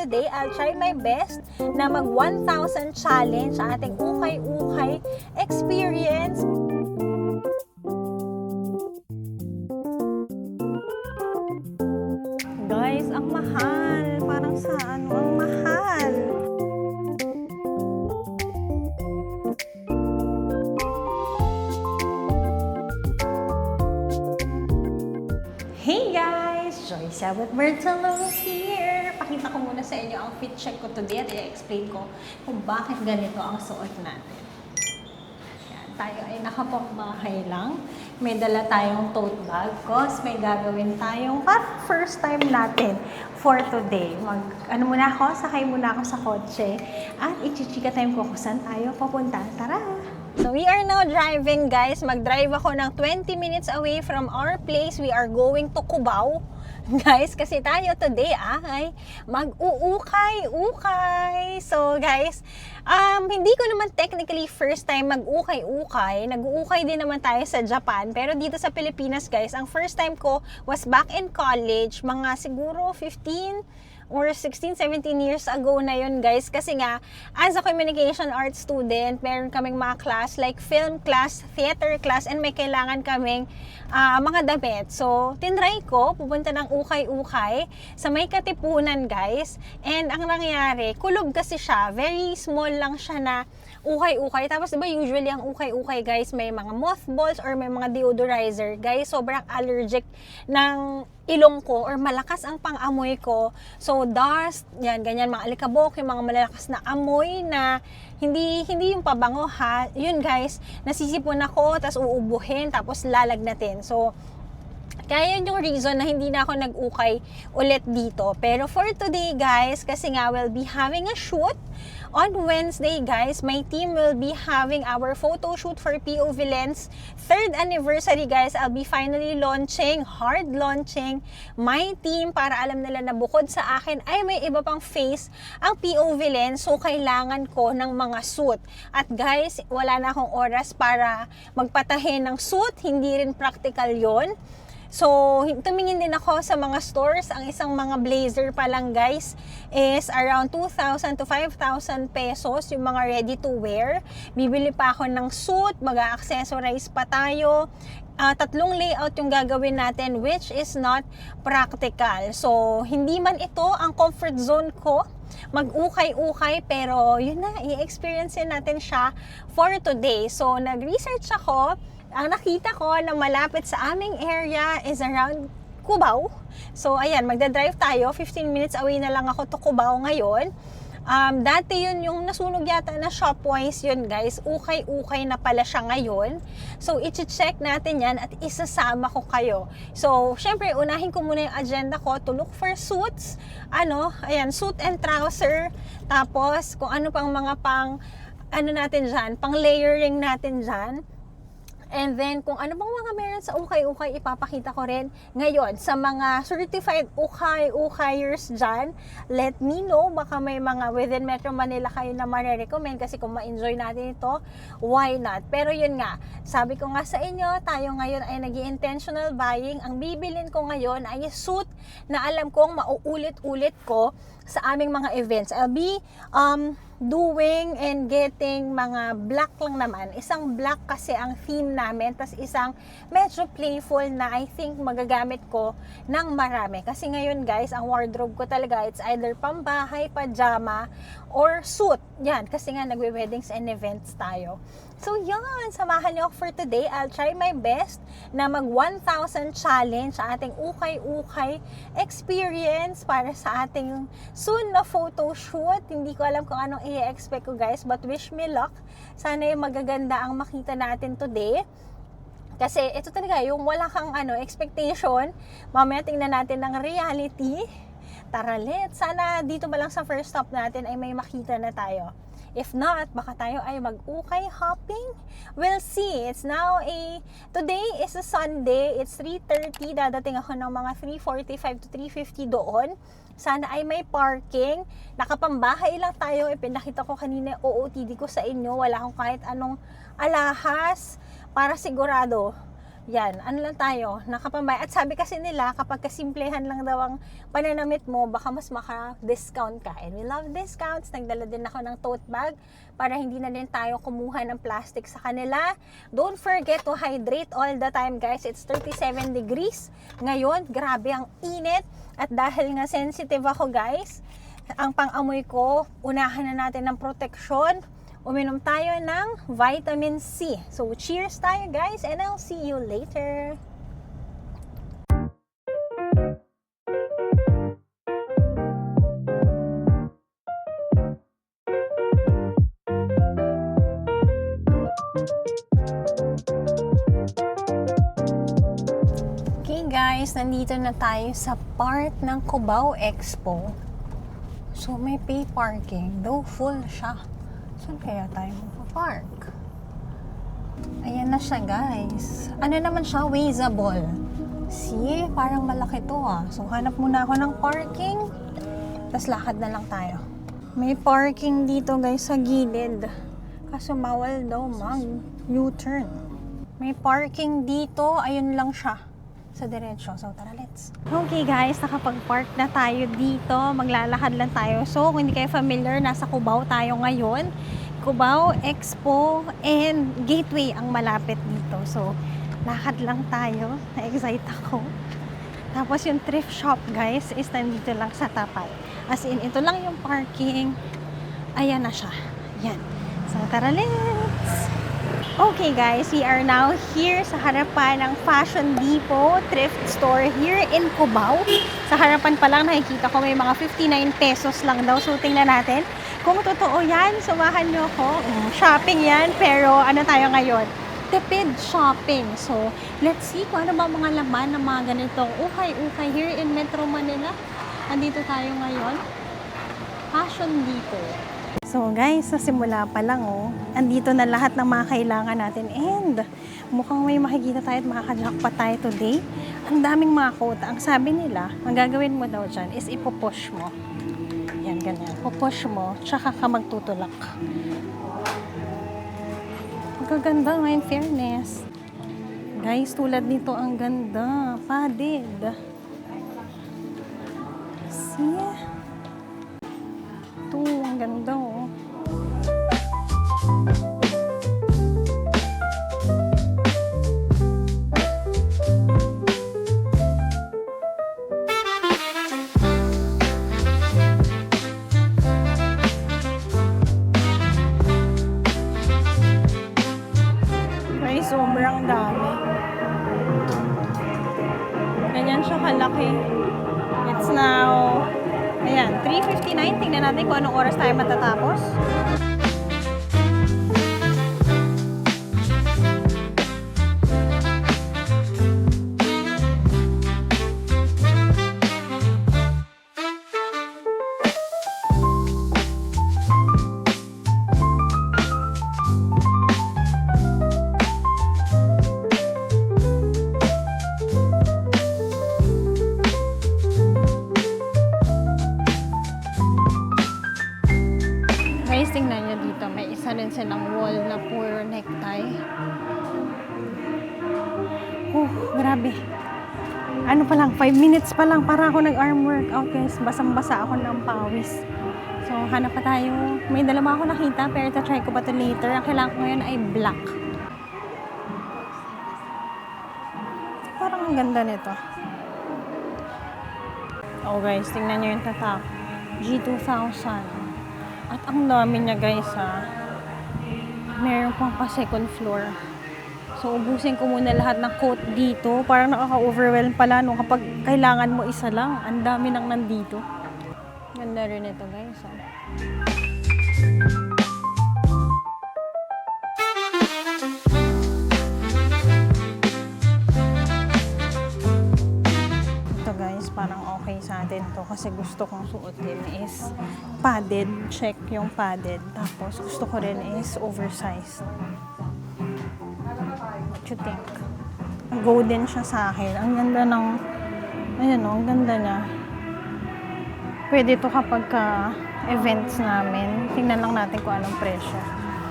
Today, I'll try my best na mag 1,000 challenge sa ating ukay-ukay experience. Guys, ang mahal. Parang sa ang mahal. Hey guys! Joyce with Bertolo here! Pakita ko muna sa inyo ang fit check ko today at i-explain ko kung bakit ganito ang suot natin. Yan, tayo ay nakapagbahay lang. May dala tayong tote bag cause may gagawin tayong first time natin for today. Sakay muna ako sa kotse at i-chika time ko kung saan tayo papunta. Tara! So we are now driving, guys. Mag-drive ako ng 20 minutes away from our place. We are going to Cubao. Guys, kasi tayo today ay mag-uukay-ukay. So guys, hindi ko naman technically first time mag-ukay-ukay. Nag-uukay din naman tayo sa Japan. Pero dito sa Pilipinas, guys, ang first time ko was back in college. Mga siguro 15 or 16, 17 years ago na yun, guys. Kasi nga, as a communication arts student, meron kaming mga class, like film class, theater class, and may kailangan kaming mga damit. So, tinry ko, pupunta ng ukay-ukay sa may Katipunan, guys. And ang nangyari, kulob kasi siya. Very small lang siya na ukay-ukay. Tapos, diba, usually ang ukay-ukay, guys, may mga mothballs or may mga deodorizer. Guys, sobrang allergic ng ilong ko or malakas ang pang-amoy ko. So, dust, yan, ganyan, mga alikabok, yung mga malalakas na amoy na hindi yung pabango ha. Yun, guys, nasisipon ako, tapos uubuhin, tapos lalagnatin. So, kaya yun yung reason na hindi na ako nag-ukay ulit dito. Pero for today, guys, kasi nga we'll be having a shoot on Wednesday, guys. My team will be having our photo shoot for POV Lens 3rd anniversary, guys. I'll be finally hard launching my team para alam nila na bukod sa akin ay may iba pang face ang POV Lens. So, kailangan ko ng mga suit. At guys, wala na akong oras para magpatahe ng suit. Hindi rin practical yon. So, tumingin din ako sa mga stores. Ang isang mga blazer pa lang, guys, is around 2,000 to 5,000 pesos, yung mga ready to wear. Bibili pa ako ng suit, mag-accessorize pa tayo. 3 layout yung gagawin natin, which is not practical. So, hindi man ito ang comfort zone ko, mag-ukay-ukay, pero yun na, i-experience natin siya for today. So, nag-research ako. Ang nakita ko na malapit sa aming area is around Cubao. So, ayan, magdadrive tayo. 15 minutes away na lang ako to Cubao ngayon. Dati yun yung nasunog yata na Shopwise yun, guys. Ukay-ukay na pala siya ngayon. So, i-check natin yan at isasama ko kayo. So, syempre, unahin ko muna yung agenda ko to look for suits. Ayan, suit and trouser. Tapos, kung ano pang mga natin dyan, pang layering natin dyan. And then, kung ano bang mga meron sa ukay-ukay, ipapakita ko rin ngayon sa mga certified ukay-ukayers dyan. Let me know, baka may mga within Metro Manila kayo na marirecommend kasi kung ma-enjoy natin ito, why not? Pero yun nga, sabi ko nga sa inyo, tayo ngayon ay nag-intentional buying. Ang bibilin ko ngayon ay suit na alam kong mauulit-ulit ko sa aming mga events. I'll be doing and getting mga black lang naman. Isang black kasi ang theme namin, tas isang medyo playful na I think magagamit ko ng marami. Kasi ngayon, guys, ang wardrobe ko talaga, it's either pambahay, pajama, or suit. Yan, kasi nga nagwe-weddings and events tayo. So, yan, samahan niyo ako for today. I'll try my best na mag 1,000 challenge sa ating ukay-ukay experience para sa ating soon na photo shoot. Hindi ko alam kung anong i-expect ko, guys, but wish me luck. Sana yung magaganda ang makita natin today. Kasi ito talaga, yung wala kang expectation, mamaya tingnan natin ng reality. Tara, sana dito ba lang sa first stop natin ay may makita na tayo. If not, baka tayo ay mag-ukay hopping. We'll see. It's now today is a Sunday. It's 3:30. Dadating ako ng mga 3:45 to 3:50 doon. Sana ay may parking. Nakapambahay lang tayo. Ipinakita ko kanina OOTD ko sa inyo. Wala akong kahit anong alahas para sigurado yan, ano lang tayo, nakapambay. At sabi kasi nila, kapag kasimplehan lang daw ang pananamit mo, baka mas maka-discount ka. And we love discounts. Nagdala din ako ng tote bag para hindi na din tayo kumuha ng plastic sa kanila. Don't forget to hydrate all the time, guys. It's 37 degrees. Ngayon, grabe ang init. At dahil nga sensitive ako, guys, ang pang-amoy ko, unahan na natin ng proteksyon. Uminom tayo ng vitamin C. So, cheers tayo, guys, and I'll see you later. Okay, guys, nandito na tayo sa part ng Cubao Expo. So, may pay parking. Though full siya. Saan kaya tayo magpa-park? Ayan na siya, guys. Ano naman siya? Wazeable. See? Parang malaki to ah. So, hanap muna ako ng parking. Tapos lakad na lang tayo. May parking dito, guys, sa gilid. Kaso bawal daw mag-U-turn. May parking dito. Ayun lang siya. Sa diretsyo. So, tara, let's. Okay, guys. Nakapag-park na tayo dito. Maglalakad lang tayo. So, kung hindi kayo familiar, nasa Cubao tayo ngayon. Cubao Expo and Gateway ang malapit dito. So, lakad lang tayo. Na-excite ako. Tapos, yung thrift shop, guys, is nandito lang sa tapat. As in, ito lang yung parking. Ayan na siya. Yan. So, tara, let's. Okay guys, we are now here sa harapan ng Fashion Depot thrift store here in Cubao. Sa harapan pa lang nakikita ko may mga 59 pesos lang daw. So tingnan natin kung totoo yan. Sumahan nyo ako. Shopping yan, pero ano tayo ngayon? Tipid shopping. So let's see kung ano ba mga laman ng mga ganitong ukay-ukay here in Metro Manila. Andito tayo ngayon. Fashion Depot. So guys, sa simula pa lang andito na lahat ng mga kailangan natin and mukhang may makikita tayo at makaka-jackpot tayo today. Ang daming mga quote. Ang sabi nila, ang gagawin mo daw dyan is ipopush mo. Yan, ganyan. Pupush mo, tsaka ka magtutulak. Magaganda nga in fairness. Guys, tulad nito ang ganda. Padded. See? Ito, ang ganda Guys, sobrang dami. Ganyan siya kalaki. It's now ayan, 3:59. Tingnan natin kung anong oras tayo matatapos. Tingnan nyo dito, may isa rin silang wall na pure necktie. Grabe. Ano pa lang, 5 minutes pa lang para ako nag-arm workout, guys. Basang-basa ako ng pawis. So, hanap pa tayo. May dalawa ako nakita, pero try ko pa ito later. Ang kailangan ko ngayon ay black. Parang ang ganda nito. Oh guys, tingnan nyo yung tatak. G2000. At ang dami niya, guys, ha. Meron pang pa second floor. So, ubusin ko muna lahat ng coat dito. Parang nakaka-overwhelm pala, no? Kapag kailangan mo isa lang, ang dami nang nandito. Ganda rin ito, guys, ha. Parang okay sa atin to kasi gusto kong suotin is padded, check yung padded, tapos gusto ko rin is oversized. What you think? Go din siya sa akin. Ang ganda ng ayan ang ganda niya. Pwede to kapag ka events namin. Tingnan lang natin kung anong presyo.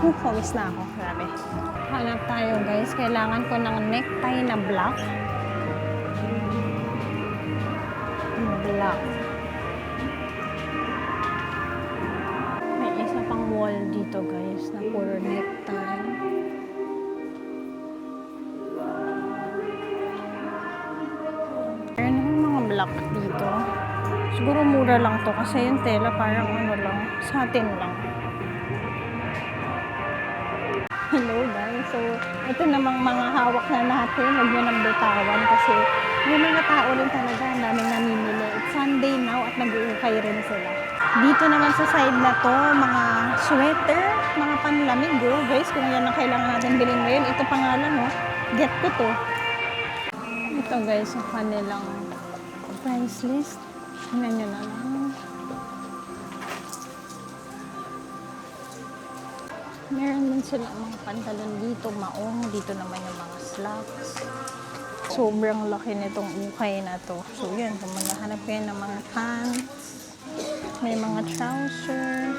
Pawis na ako. Grabe. Hanap tayo guys. Kailangan ko ng necktie na black. Black. May isa pang wall dito guys na puro necktie. Meron yung mga black dito. Siguro mura lang to kasi yung tela parang ano lang, satin lang. Hello guys, so ito namang mga hawak na natin, huwag nyo nang bitawan kasi may mga tao rin talaga, ang daming namimili. It's Sunday now at nag-uukay rin sila. Dito naman sa side na to, mga sweater, mga panlamig. Oh, guys, kung yan ang kailangan natin bilhin ngayon, ito pangalan, oh. Get ko to. Ito guys, ang kanilang price list. Tingnan nyo na lang. Meron din sila mga pantalon dito, maong. Dito naman yung mga slacks. Sobrang laki nitong ukay na to. So yan, kung maghahanap kayo ng mga pants, may mga trouser.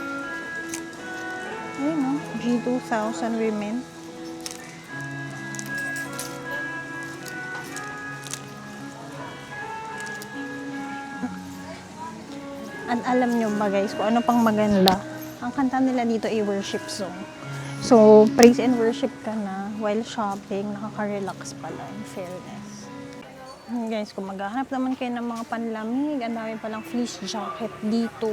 Ayun no, G2000 women. At alam nyo ba guys, kung ano pang maganda, ang kanta nila dito ay worship song. So, praise and worship ka na while shopping, nakaka-relax pala, in fairness. Guys, kung maghahanap naman kayo ng mga panlamig, ang dami palang fleece jacket dito.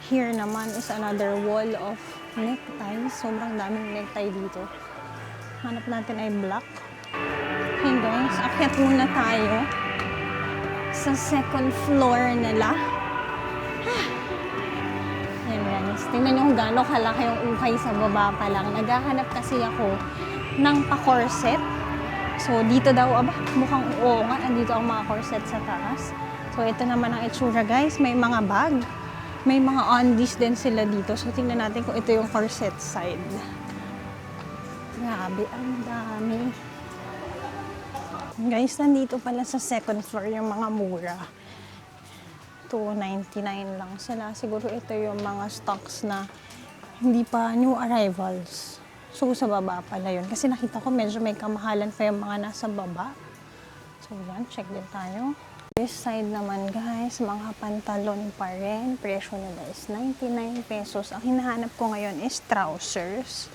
Here naman is another wall of neckties. Sobrang daming necktie dito. Hanap natin ay black. Okay guys, akyat muna tayo sa second floor nila. Tingnan nyo kung gaano kalaki yung ukay sa baba pa lang. Naghahanap kasi ako ng pa-corset. So, dito daw, mukhang oo nga, andito ang mga corset sa taas. So, ito naman ang itsura guys. May mga bag. May mga undies din sila dito. So, tingnan natin kung ito yung corset side. Grabe, ang dami. Guys, nandito pala sa second floor yung mga mura. $2.99 lang sila. Siguro ito yung mga stocks na hindi pa new arrivals. So, sa baba pala yun. Kasi nakita ko medyo may kamahalan pa yung mga nasa baba. So, yan. Check din tayo. This side naman, guys, mga pantalon pa rin. Presyo nila is 99 pesos. Ang hinahanap ko ngayon is trousers.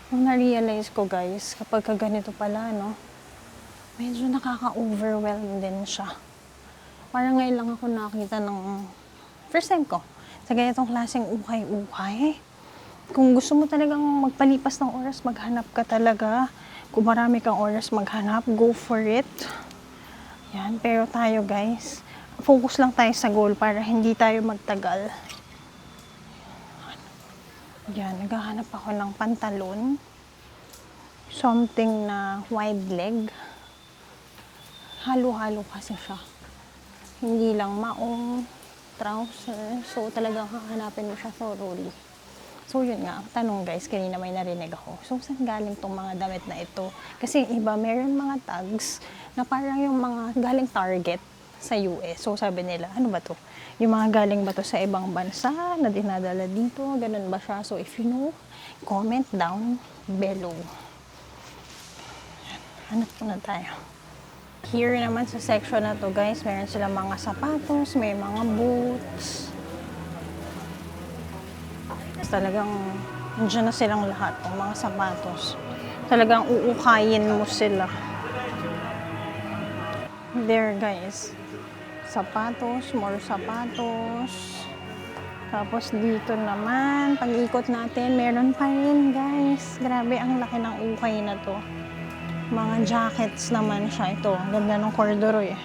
Kung na-realize ko, guys, kapag ganito pala, no, medyo nakaka-overwhelm din siya. Parang ngayon lang ako nakita ng first time ko sa ganitong klaseng ukay-ukay. Kung gusto mo talagang magpalipas ng oras, maghanap ka talaga. Kung marami kang oras maghanap, go for it. Yan, pero tayo guys, focus lang tayo sa goal para hindi tayo magtagal. Yan, naghahanap ako ng pantalon. Something na wide leg. Halo-halo kasi siya. Hindi lang maong, trouser. So, talagang hahanapin mo siya thoroughly. So, yun nga. Tanong guys, kanina may narinig ako. So, saan galing tong mga damit na ito? Kasi iba, meron mga tags na parang yung mga galing Target sa US. So, sabi nila, ano ba to? Yung mga galing ba to sa ibang bansa na dinadala dito? Ganun ba siya? So, if you know, comment down below. Hanap po na tayo. Here naman sa section na to guys, meron silang mga sapatos, may mga boots. Talagang nandiyan na silang lahat, ng mga sapatos. Talagang uukayin mo sila. There guys, sapatos, more sapatos. Tapos dito naman, pag-ikot natin, meron pa rin guys. Grabe, ang laki ng ukay na to. Mga jackets naman siya. Ito, ang ganda ng corduroy.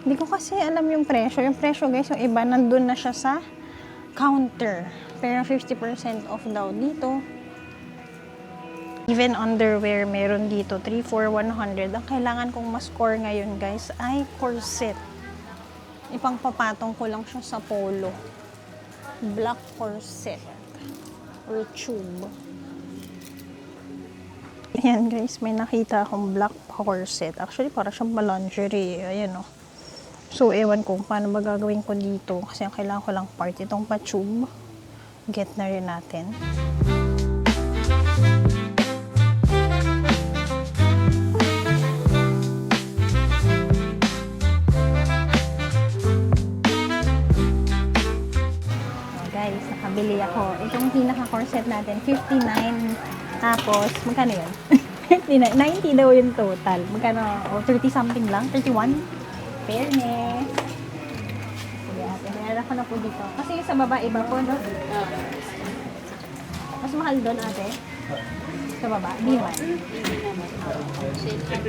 Hindi ko kasi alam yung presyo. Yung presyo guys, yung iba, nandun na siya sa counter. Pero 50% off daw dito. Even underwear, meron dito. 3 for 100. Ang kailangan kong ma-score ngayon guys ay corset. Ipangpapatong ko lang siya sa polo. Black corset. Or tube. Ayan guys, may nakita akong black corset. Actually, para siyang lingerie. Ayan o. So, ewan ko paano ba gagawin ko dito. Kasi ang kailangan ko lang part itong pa-tube. get na rin natin. Guys, nakabili ako. Itong pinaka-corset natin, 59. Tapos, magkano yun? 59. 90 daw yung total. Magkano? O, 30 something lang? 31? Fairness. Sige, ate. Meron ako na po dito. Kasi yung sa baba, iba po, no? Mas mahal doon, ate? Sa baba? Di naman.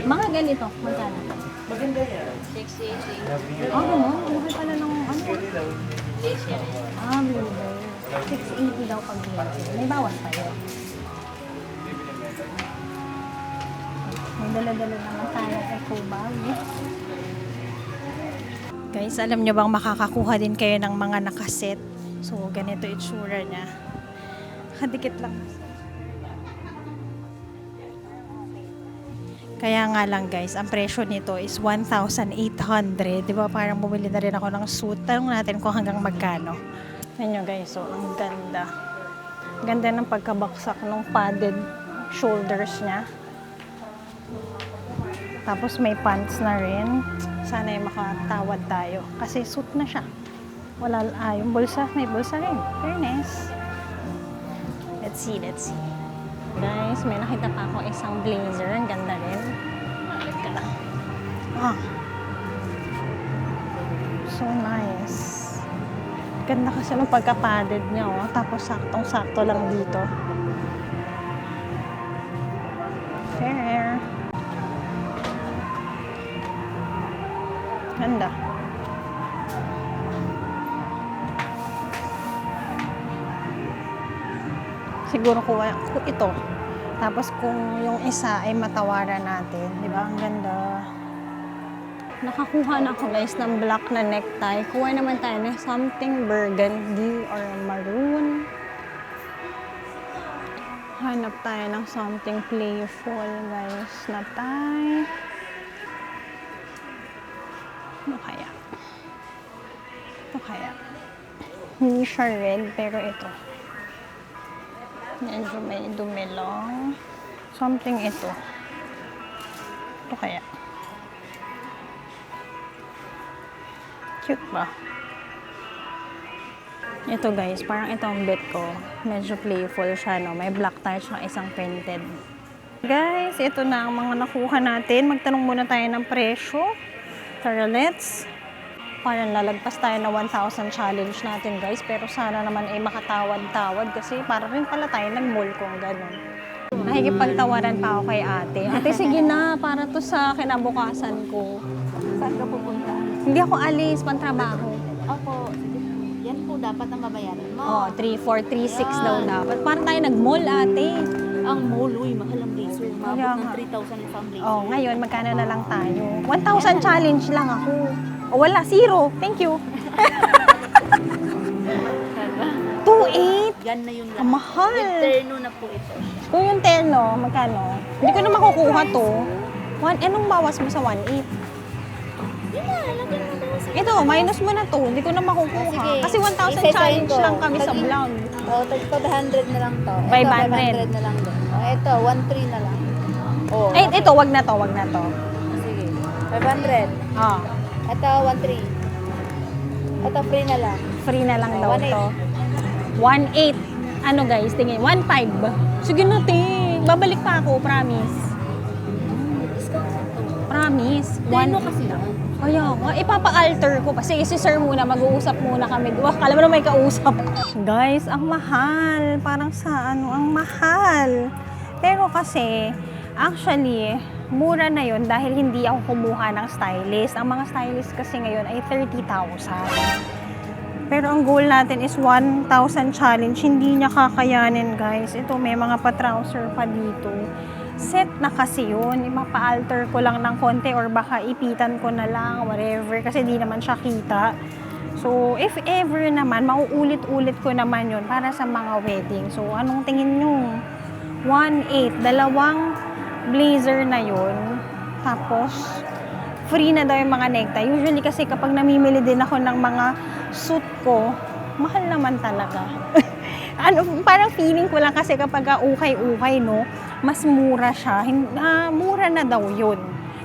Mga ganito, magkano? Maganda yan. 680. Oh, gano'n? Mahal pala ng ano? Lace yan. Blueberry. 680 daw pag lace. May bawas pa yun. May dala-dala naman tayo eco bag. Guys, alam nyo bang makakakuha din kayo ng mga nakaset? So, ganito itsura niya. Kadikit lang. Kaya nga lang guys, ang presyo nito is 1,800. Diba parang bumili na rin ako ng suit. Tanong natin kung hanggang magkano. Ayan nyo guys, so ang ganda. Ganda ng pagkabaksak ng padded shoulders niya. Tapos may pants na rin. Sana ay makatawad tayo. Kasi suit na siya. Wala, yung bulsa, may bulsa rin. Fairness. Let's see, let's see. Guys, may nakita pa ako isang blazer. Ang ganda rin. So nice. Ganda kasi ng pagka-padded niya, oh. Tapos saktong-sakto lang dito. Fair. Ganda. Siguro kuha ko ito. Tapos kung yung isa ay matawaran natin, di ba? Ang ganda. Nakakuha na ako guys ng black na necktie. Kuha naman tayo ng something burgundy or maroon. Hanap tayo ng something playful guys na tie. Ano kaya? Ito kaya? Hindi siya red pero ito. Medyo may dumilong. Something ito. Ito kaya. Cute ba? Ito guys, parang itong bet ko. Medyo playful siya, no? May black tie siya, isang printed. Guys, ito na ang mga nakuha natin. Magtanong muna tayo ng presyo. Tara, let's. Parang lalagpas tayo na 1,000 challenge natin guys. Pero sana naman ay makatawad-tawad kasi para rin pala tayo nag-mall kung gano'n. Nakikipagtawaran pa ako kay ate. Ate, sige na, para to sa kinabukasan ko. Saan ka pupunta? Hindi ako alis, pantrabaho. Opo. Yan po dapat ang babayaran mo. Oh, 3,436 daw dapat. Para tayo nag-mall, ate. Ang mall, uy, mahal ang blazer. Mabot Kaya ng nga. 3,000 isang blazer. Oh, ngayon, magkano na lang tayo? 1,000 challenge lang ako. O, wala, zero. Thank you. 2,800. Yan na yung Ang mahal. With terno na po ito. Kung yung terno, magkano? Hindi ko na makukuha to. Anong bawas mo sa 1,800? Yun na, lagyan mo daw sa... Ito, minus mo na to. Hindi ko na makukuha. Sige. Kasi 1,000 Isa-isahin challenge ko. lang kami sa Pag- vlog. Oh, tagpag 100 na lang to. 500. Ito, 500 na lang din. Oh, ito, 1,300 na lang. Oh, Ay, ito, wag na to, wag na to. sige. 500. Ah, Ito, 1,300. Ito, free na lang. free na lang Oh, daw 1,800. to. 1,800. Ano guys, tingin, 1,500. Sige na, te. Babalik pa ako, promise. Discount na to. Promise. Terno kasi lang. Kaya nga, ipapa-alter ko pa. Sige, si sir muna, mag-uusap muna kami. Wah, kala mo na may kausap. Guys, ang mahal. Parang sa ano, ang mahal. Pero kasi, actually, mura na yon dahil hindi ako kumuha ng stylist. Ang mga stylist kasi ngayon ay 30,000. Pero ang goal natin is 1,000 challenge. Hindi niya kakayanin, guys. Ito, may mga pa-trouser pa dito. Set na kasi yun. Mapa-alter ko lang ng konti or baka ipitan ko na lang, whatever. Kasi di naman siya kita. So, if ever naman, mauulit-ulit ko naman yun para sa mga wedding. So, anong tingin nyo? 1,800. Dalawang blazer na yun. Tapos, free na daw yung mga necktie. Usually kasi kapag namimili din ako ng mga suit ko, mahal naman talaga. Parang feeling ko lang kasi kapag ukay-ukay, no, mas mura siya. Mura na daw yun.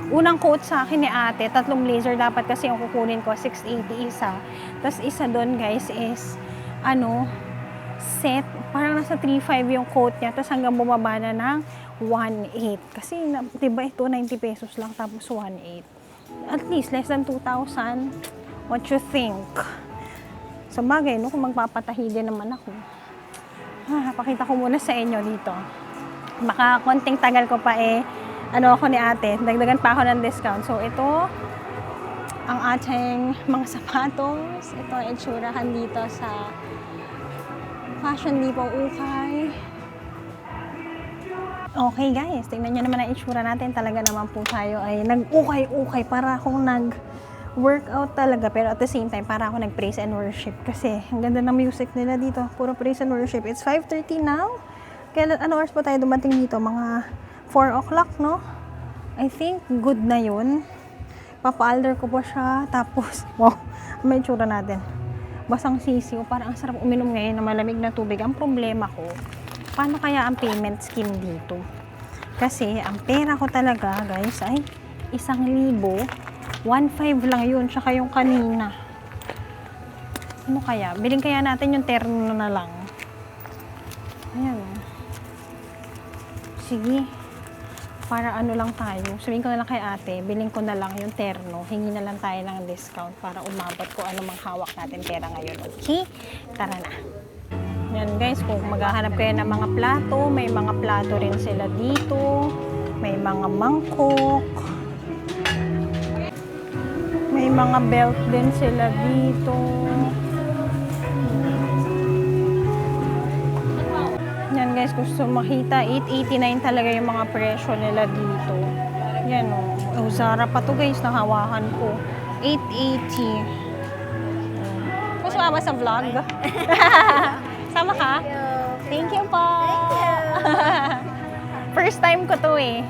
Unang quote sa akin ni ate, 3 blazer dapat kasi yung kukunin ko, 680 isa. Tapos isa doon guys is, set, parang nasa 3.5 yung quote niya. Tapos hanggang bumaba na ng 1.8. Kasi, diba ito, 90 pesos lang, tapos 1.8. At least, less than 2,000. What you think? Sa bagay, no, kung magpapatahi din naman ako. Pakita ko muna sa inyo dito. Baka konting tagal ko pa ako ni ate, dagdagan pa ako ng discount. So, ito, ang ating mga sapatos. Ito ang itsurahan dito sa Fashion Depot Ukay. Okay guys, tingnan nyo naman ang itsura natin. Talaga naman po tayo ay nag-ukay-ukay para akong nag-workout talaga. Pero at the same time, para ako nag-praise and worship. Kasi ang ganda ng music nila dito. Puro praise and worship. It's 5:30 now. Kailan, oras pa tayo dumating dito? Mga 4 o'clock, no? I think good na yun. Papa-alder ko po siya. Tapos, wow, may itsura natin. Basang sisiw. Parang ang sarap uminom ngayon ng malamig na tubig. Ang problema ko, paano kaya ang payment scheme dito? Kasi, ang pera ko talaga, guys, ay 1,000. 1,500 lang yun. Tsaka yung kanina. Ano kaya? Biling kaya natin yung terno na lang. Ayan. Sige. Para ano lang tayo. Sabihin ko na lang kay ate, biling ko na lang yung terno. Hingi na lang tayo ng discount para umabot ko ano mang hawak natin pera ngayon. Okay? Tara na. Yan guys, kung maghahanap kayo ng mga plato, may mga plato rin sila dito. May mga mangkok. May mga belt din sila dito. Yan guys, gusto makita, 889 talaga yung mga presyo nila dito. Yan o. Zara pa to guys, nahawakan ko. 880. Gusto ka ba sa vlog? Sama ka? Thank you po. First time ko to eh.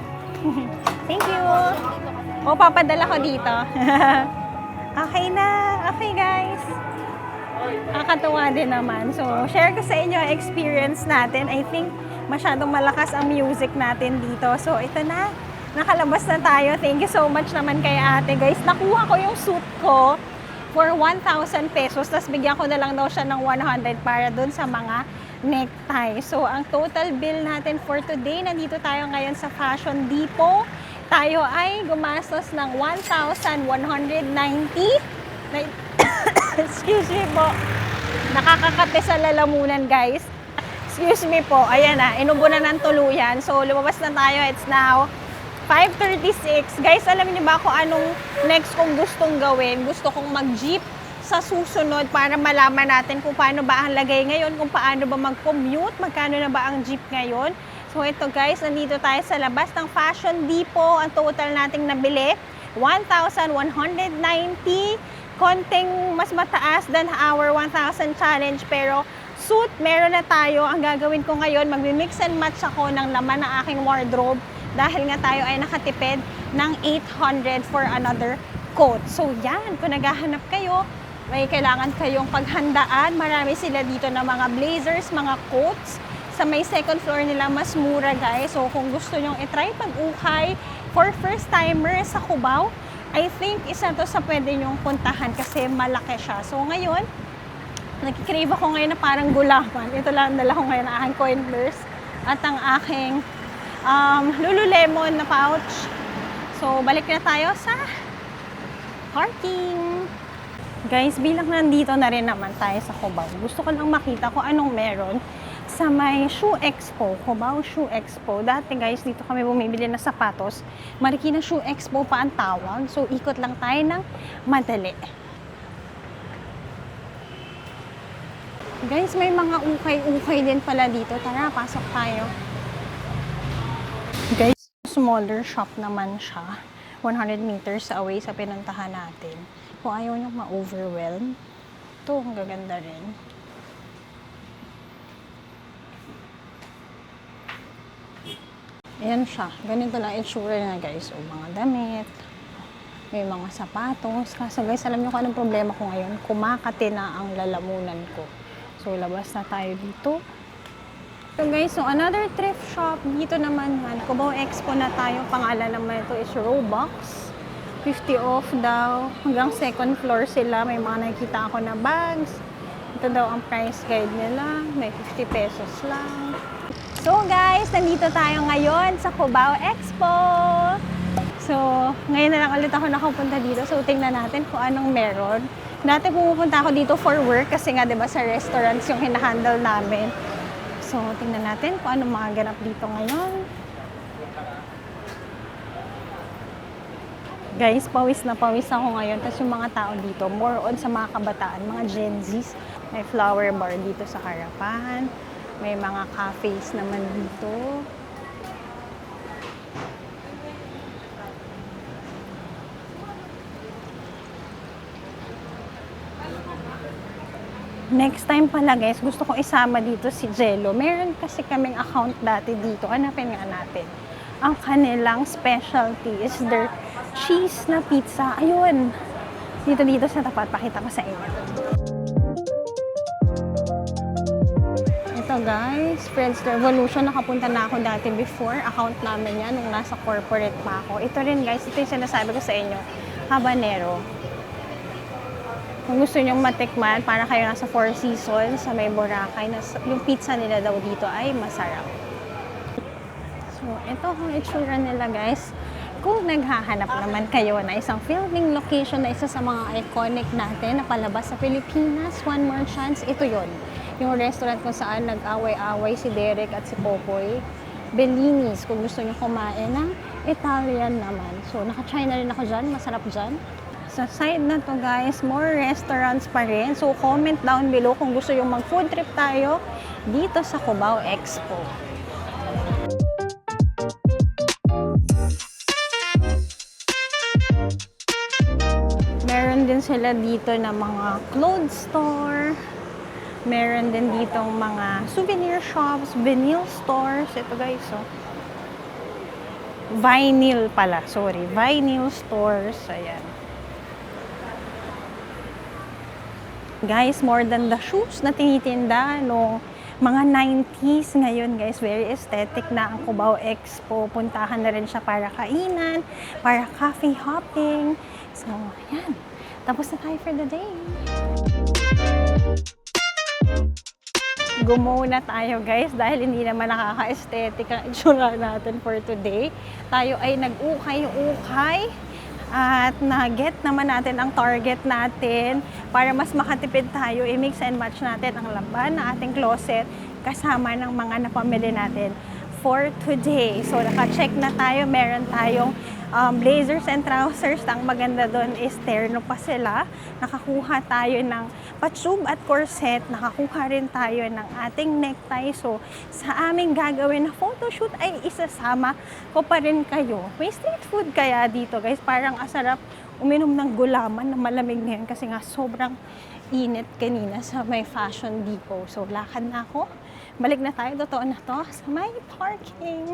Thank you. O, papadala ko dito. Okay na. Okay guys. Nakakatuwa din naman. So, share ko sa inyo ang experience natin. I think masyadong malakas ang music natin dito. So, ito na. Nakalabas na tayo. Thank you so much naman kay ate. Guys, nakuha ko yung suit ko for 1,000 pesos. Tapos bigyan ko na lang daw siya ng 100 para dun sa mga necktie. So, ang total bill natin for today, nandito tayo ngayon sa Fashion Depot. Tayo ay gumastos ng 1,190. Excuse me po. Nakakakate sa lalamunan, guys. Excuse me po. Ayan na, inubo na ng tuluyan. So, lumabas na tayo. It's now 5:36. Guys, alam niyo ba kung anong next kong gustong gawin? Gusto kong mag-jeep sa susunod para malaman natin kung paano ba ang lagay ngayon, kung paano ba mag-commute, magkano na ba ang jeep ngayon. So, ito guys, nandito tayo sa labas ng Fashion Depot. Ang total nating nabili, 1,190. Konting mas mataas than our 1,000 challenge, pero suit meron na tayo. Ang gagawin ko ngayon, magmi-mix and match ako ng laman ng aking wardrobe dahil nga tayo ay nakatipid ng 800 for another coat. So yan, kung naghahanap kayo, may kailangan kayong paghandaan. Marami sila dito na mga blazers, mga coats. Sa may second floor nila, mas mura guys. So kung gusto nyong itry pag-ukay for first timer sa Cubao, I think isa to sa pwede nyong puntahan kasi malaki siya. So ngayon, nagkikrave ako ngayon na parang gulaman. Ito lang dala ko ngayon ang aking coin purse at ang aking Lululemon na pouch. So balik na tayo sa parking. Guys, bilang nandito na rin naman tayo sa Cubao, gusto ko lang makita kung anong meron sa may Shoe Expo, Cubao Shoe Expo. Dati guys, dito kami bumibili ng sapatos. Marikina Shoe Expo pa ang tawag. So, ikot lang tayo ng madali. Guys, may mga ukay-ukay din pala dito. Tara, pasok tayo. Guys, smaller shop naman siya. 100 meters away sa pinuntahan natin. Kung ayaw nyo ma-overwhelm, ito, ang gaganda rin. Ayan siya. Ganito lang itsura na guys. O mga damit. May mga sapatos. Kaso guys, alam niyo kung anong problema ko ngayon? Kumakati na ang lalamunan ko. So, labas na tayo dito. So guys, so another thrift shop. Dito naman, Cubao Expo na tayo. Pangalan naman ito is Robux. 50 off daw. Hanggang second floor sila. May mga nakikita ako na bags. Ito daw ang price guide nila. May 50 pesos lang. So guys, nandito tayo ngayon sa Cubao Expo. So, ngayon na lang ulit ako nakapunta dito. So, tingnan natin kung anong meron. Dati pumupunta ako dito for work kasi nga 'di ba sa restaurants yung hinahandle namin. So, tingnan natin kung ano mga ganap dito ngayon. Guys, pawis na pawis ako ngayon. Tapos yung mga tao dito, more on sa mga kabataan, mga Gen Zs. May flower bar dito sa harapan. May mga cafes naman dito. Next time pala guys, gusto kong isama dito si Jello. Meron kasi kaming account dati dito. Hanapin nga natin. Ang kanilang specialty is their cheese na pizza. Ayun. Dito sa tapat. Pakita ko sa inyo. Ito guys, Fred's Revolution. Nakapunta na ako dati before. Account namin yan nung nasa corporate pa ako. Ito rin guys, ito yung sinasabi ko sa inyo. Habanero. Kung gusto nyong matikman, para kayo nasa Four Seasons, sa may Boracay, yung pizza nila daw dito ay masarap. So, ito ang itsura nila guys. Kung naghahanap naman kayo na isang filming location na isa sa mga iconic natin na palabas sa Pilipinas, One More Chance, ito yon. Yung restaurant kung saan nag-away-away si Derek at si Popoy. Bellini's, kung gusto nyo kumain ng Italian naman. So, naka-try na rin ako dyan. Masarap dyan. Sa side na to guys, more restaurants pa rin. So, comment down below kung gusto yung mag-food trip tayo dito sa Cubao Expo. Meron din sila dito na mga clothes store. Meron din ditong mga souvenir shops, vinyl stores. Ito guys, oh. Vinyl pala, sorry. Vinyl stores. Ayan. Guys, more than the shoes na tinitinda no mga 90s ngayon guys, very aesthetic na ang Cubao Expo. Puntahan na rin siya para kainan, para cafe hopping. So, ayan. Tapos na tayo for the day. Gumo na tayo guys dahil hindi naman nakaka-aesthetic ang itsura natin for today. Tayo ay nag-ukay-ukay. At na-get naman natin ang target natin para mas makatipid tayo, i-mix and match natin ang laban ng ating closet kasama ng mga napamili natin for today. So, naka-check na tayo. Meron tayong blazers and trousers. Ang maganda doon is terno pa sila. Nakakuha tayo ng patsyub at corset. Nakakuha rin tayo ng ating necktie. So, sa aming gagawin na photoshoot ay isasama ko pa rin kayo. May street food kaya dito guys. Parang asarap uminom ng gulaman na malamig ngayon kasi nga sobrang init kanina sa may Fashion Depot. So, lakad na ako. Balik na tayo. Totoo na to sa may parking.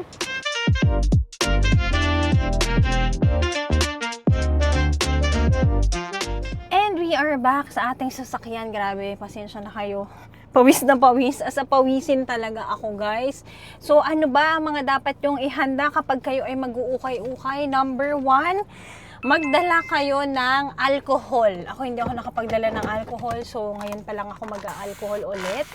And we are back sa ating sasakyan. Grabe, pasensya na kayo. Pawis na pawis. Asa pawisin talaga ako, guys. So, ano ba ang mga dapat yung ihanda kapag kayo ay mag-uukay-ukay? Number 1, magdala kayo ng alcohol. Ako hindi ako nakapagdala ng alcohol. So, ngayon pa lang ako mag-alcohol ulit.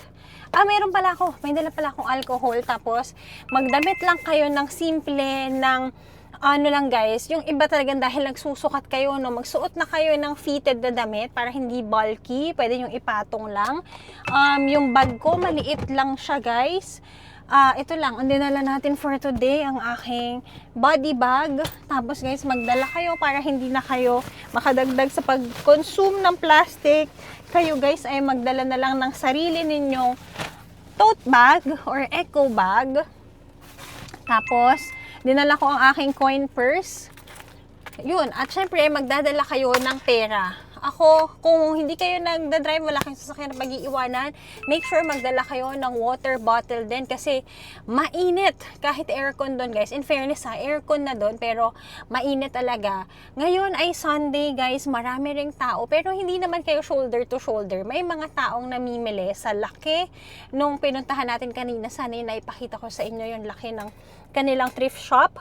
Meron pala ako. May dala pala akong alcohol. Tapos, magdamit lang kayo ng simple, ng ano lang guys, yung iba talagang dahil nagsusukat kayo, no, magsuot na kayo ng fitted na damit para hindi bulky, pwede yung ipatong lang. Yung bag ko, maliit lang siya guys. Ito lang, ang dinala natin for today, ang aking body bag. Tapos guys, magdala kayo para hindi na kayo makadagdag sa pag-consume ng plastic. Kayo guys ay magdala na lang ng sarili ninyong tote bag or eco bag. Tapos, dinala ko ang aking coin purse. Yun. At syempre, magdadala kayo ng pera. ako, kung hindi kayo nagda-drive, wala kayong sasakyan na pag-iiwanan, make sure magdala kayo ng water bottle din kasi mainit kahit aircon doon guys. In fairness ha, aircon na doon pero mainit talaga. Ngayon ay Sunday guys, marami ring tao pero hindi naman kayo shoulder to shoulder. May mga taong namimili sa laki nung pinuntahan natin kanina. Sana yung naipakita ko sa inyo yung laki ng kanilang thrift shop.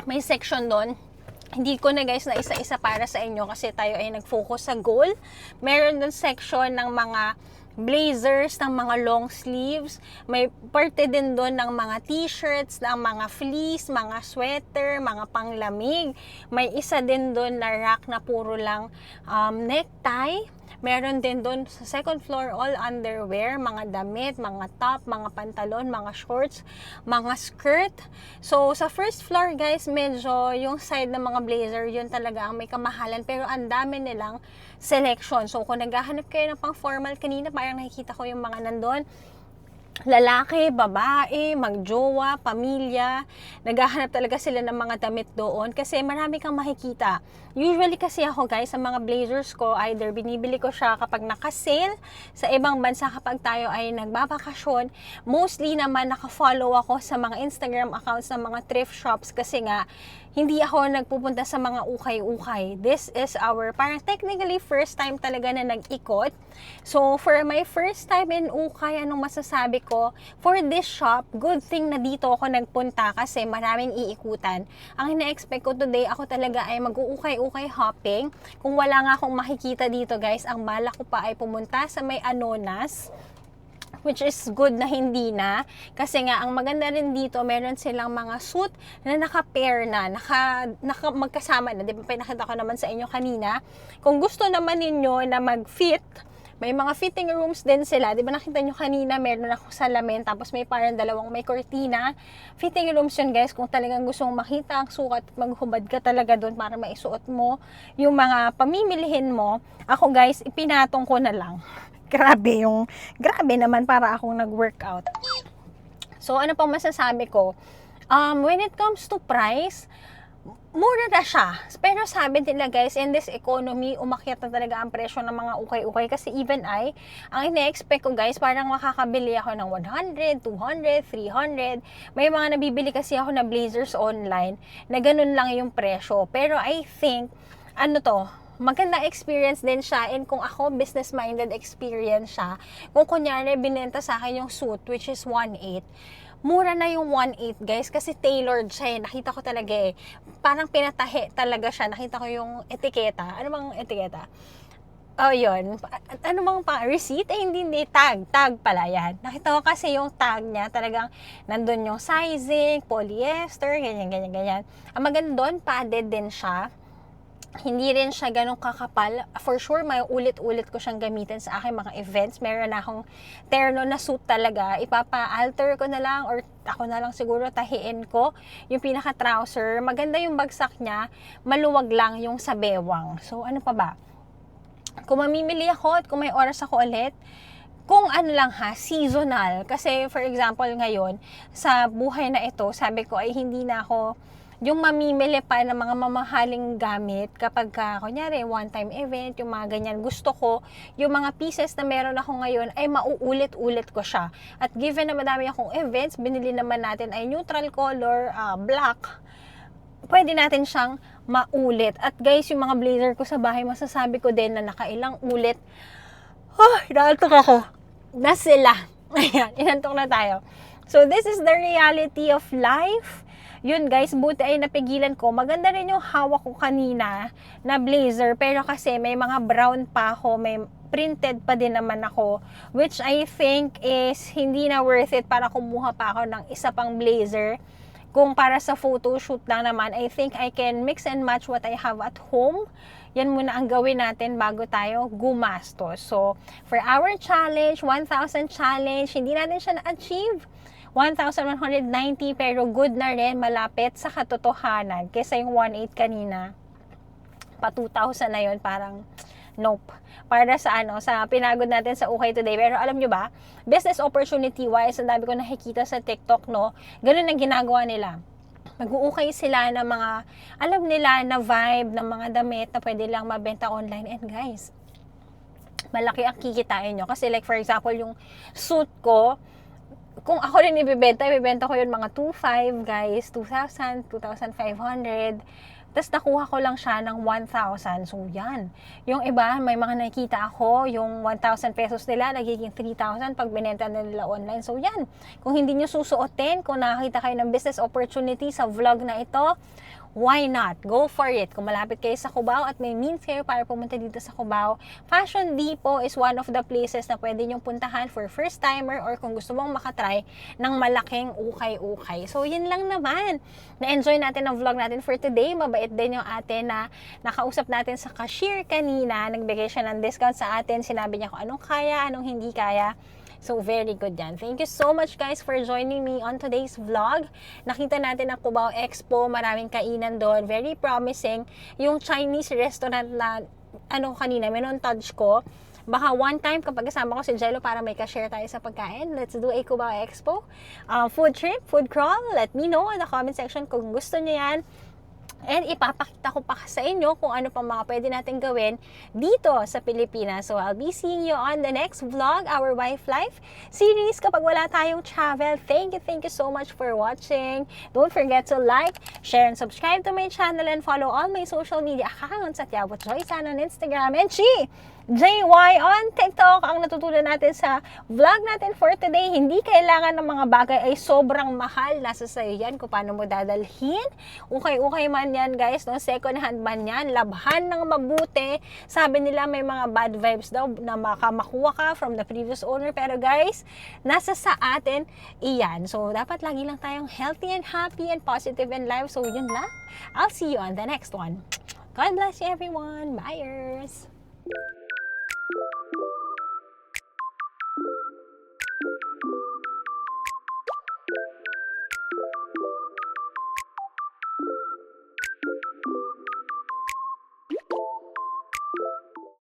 May section doon. Hindi ko na guys na isa-isa para sa inyo kasi tayo ay nag-focus sa goal. Meron doon section ng mga blazers, ng mga long sleeves. May parte din doon ng mga t-shirts, ng mga fleece, mga sweater, mga panglamig. May isa din doon na rack na puro lang necktie. Meron din doon sa second floor all underwear, mga damit, mga top, mga pantalon, mga shorts, mga skirt. So sa first floor guys, medyo yung side ng mga blazer, yun talaga ang may kamahalan pero ang dami nilang selection. So kung naghahanap kayo ng pang formal kanina, parang nakikita ko yung mga nandun. Lalaki, babae, magjowa, pamilya, naghahanap talaga sila ng mga damit doon kasi marami kang makikita. Usually kasi ako guys, sa mga blazers ko, either binibili ko siya kapag naka-sale sa ibang bansa kapag tayo ay nagbabakasyon. Mostly naman naka-follow ako sa mga Instagram accounts ng mga thrift shops kasi nga hindi ako nagpupunta sa mga ukay-ukay. This is our parang technically first time talaga na nag-ikot. So for my first time in ukay, anong masasabi ko? For this shop, good thing na dito ako nagpunta kasi maraming iikutan. Ang ina-expect ko today, ako talaga ay mag-uukay-ukay hopping. Kung wala nga akong makikita dito guys, ang balak ko pa ay pumunta sa may Anonas, which is good na hindi na. Kasi nga, ang maganda rin dito, meron silang mga suit na naka-pair na, magkasama na. Di ba, pinakita ko naman sa inyo kanina. Kung gusto naman ninyo na mag-fit, may mga fitting rooms din sila. Di ba nakita nyo kanina, meron akong salamin, tapos may parang dalawang may cortina. Fitting rooms yun guys, kung talagang gusto mong makita ang sukat, maghubad ka talaga doon para maisuot mo yung mga pamimilihin mo. Ako guys, ipinatong ko na lang. Grabe naman para akong nag-workout. So, ano pang masasabi ko? When it comes to price, mura na siya. Pero sabi nila guys, in this economy, umakyat na talaga ang presyo ng mga ukay-ukay. Kasi even ang ina-expect ko guys, parang makakabili ako ng 100, 200, 300. May mga nabibili kasi ako na blazers online na ganun lang yung presyo. Pero I think, maganda experience din siya, and kung ako business-minded experience siya, kung kunyari binenta sa akin yung suit which is 1.8, mura na yung 1.8 guys kasi tailored siya. Nakita ko talaga parang pinatahe talaga siya. Nakita ko yung etiketa. Ano bang etiketa? Oh, yun. Ano bang receipt? Hindi, tag pala yan. Nakita ko kasi yung tag niya, talagang nandun yung sizing, polyester, ganyan. Ang maganda doon, padded din siya. Hindi rin siya ganun kakapal. For sure, may ulit-ulit ko siyang gamitin sa aking mga events. Meron na akong terno na suit talaga. Ipapa-alter ko na lang or ako na lang siguro tahiin ko yung pinaka-trouser. Maganda yung bagsak niya. Maluwag lang yung sa bewang. So, ano pa ba? Kung mamimili ako at kung may oras ako ulit, kung seasonal. Kasi for example ngayon, sa buhay na ito, sabi ko ay hindi na ako yung mamimili pa ng mga mamahaling gamit kapag kunyari one-time event, yung mga ganyan. Gusto ko, yung mga pieces na meron ako ngayon ay mauulit-ulit ko siya. At given na madami akong events, binili naman natin ay neutral color, black, pwede natin siyang maulit. At guys, yung mga blazer ko sa bahay, masasabi ko din na nakailang ulit. Inantok ako. Na sila. Ayan, inantok na tayo. So, this is the reality of life. Yun guys, buti ay napigilan ko. Maganda rin yung hawak ko kanina na blazer. Pero kasi may mga brown pa ako, may printed pa din naman ako. Which I think is hindi na worth it para kumuha pa ako ng isa pang blazer. Kung para sa photoshoot lang naman, I think I can mix and match what I have at home. Yan muna ang gawin natin bago tayo gumastos. So, for our challenge, 1,000 challenge, hindi natin siya na-achieve. 1,190 pero good na rin, malapit sa katotohanan. Kesa yung 1,800 kanina, pa 2,000 na yun, parang nope. Para sa sa pinagod natin sa Ukay Today. Pero alam nyo ba, business opportunity wise, ang dami ko nakikita sa TikTok, no? Ganun ang ginagawa nila. Mag-uukay sila ng mga, alam nila na vibe ng mga damit na pwede lang mabenta online. And guys, malaki ang kikitain nyo. Kasi like for example, yung suit ko, kung ako rin ibibenta ko yun mga 2,500 guys, 2,000, 2,500. Tapos nakuha ko lang siya ng 1,000. So yan. Yung iba, may mga nakikita ako, yung 1,000 pesos nila, nagiging 3,000 pag binenta nila online. So yan. Kung hindi nyo susuotin, kung nakakita kayo ng business opportunity sa vlog na ito, why not? Go for it. Kung malapit kayo sa Cubao at may means kayo para pumunta dito sa Cubao, Fashion Depot is one of the places na pwede nyong puntahan for first timer or kung gusto mong makatry ng malaking ukay-ukay. So, yun lang naman. Na-enjoy natin ang vlog natin for today. Mabait din yung ate na nakausap natin sa cashier kanina. Nagbigay siya ng discount sa atin. Sinabi niya kung anong kaya, anong hindi kaya. So, very good yan. Thank you so much guys for joining me on today's vlog. Nakita natin ang Cubao Expo. Maraming kainan doon. Very promising. Yung Chinese restaurant na kanina, minontage ko. Baka one time kapag kasama ko si Jello para may ka-share tayo sa pagkain. Let's do a Cubao Expo. Food trip, food crawl. Let me know in the comment section kung gusto nyo yan. And ipapakita ko pa sa inyo kung ano pa mga pwede natin gawin dito sa Pilipinas. So, I'll be seeing you on the next vlog, our Wife Life series. Kapag wala tayong travel, thank you so much for watching. Don't forget to like, share, and subscribe to my channel and follow all my social media accounts at Yabut Joysan on Instagram and JY on TikTok. Ang natutunan natin sa vlog natin for today, hindi kailangan ng mga bagay ay sobrang mahal. Nasa sayo yan kung paano mo dadalhin. Ukay-ukay man yan guys, no? Second hand man yan. Labhan ng mabuti. Sabi nila may mga bad vibes daw na makuha ka from the previous owner. Pero guys, nasa sa atin iyan. So, dapat lagi lang tayong healthy and happy and positive in life. So, yun lang. I'll see you on the next one. God bless you everyone. Byeers!